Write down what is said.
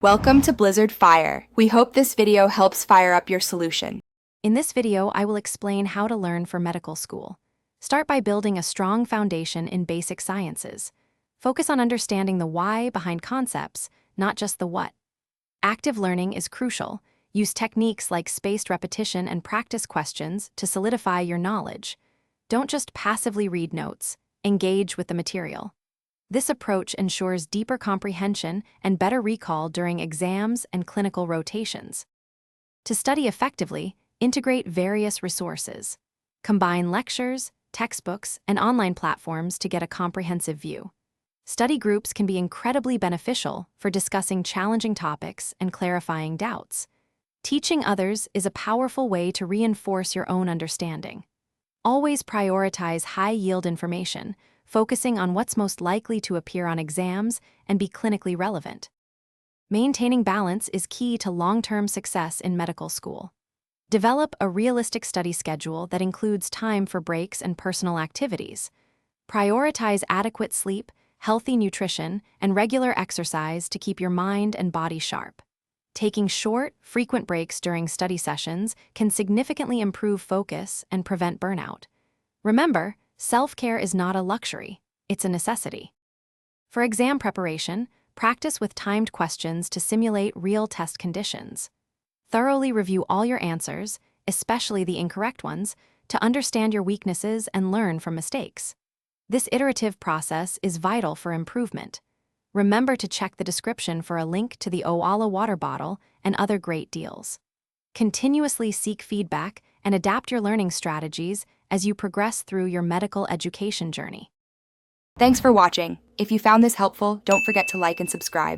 Welcome to Blizzard Fire. We hope this video helps fire up your solution. In this video, I will explain how to learn for medical school. Start by building a strong foundation in basic sciences. Focus on understanding the why behind concepts, not just the what. Active learning is crucial. Use techniques like spaced repetition and practice questions to solidify your knowledge. Don't just passively read notes. Engage with the material. This approach ensures deeper comprehension and better recall during exams and clinical rotations. To study effectively, integrate various resources. Combine lectures, textbooks, and online platforms to get a comprehensive view. Study groups can be incredibly beneficial for discussing challenging topics and clarifying doubts. Teaching others is a powerful way to reinforce your own understanding. Always prioritize high-yield information, focusing on what's most likely to appear on exams and be clinically relevant. Maintaining balance is key to long-term success in medical school. Develop a realistic study schedule that includes time for breaks and personal activities. Prioritize adequate sleep, healthy nutrition, and regular exercise to keep your mind and body sharp. Taking short, frequent breaks during study sessions can significantly improve focus and prevent burnout. Remember, self-care is not a luxury, it's a necessity. For exam preparation, practice with timed questions to simulate real test conditions. Thoroughly review all your answers, especially the incorrect ones, to understand your weaknesses and learn from mistakes. This iterative process is vital for improvement. Remember to check the description for a link to the Owala water bottle and other great deals. Continuously seek feedback and adapt your learning strategies as you progress through your medical education journey. Thanks for watching. If you found this helpful, don't forget to like and subscribe.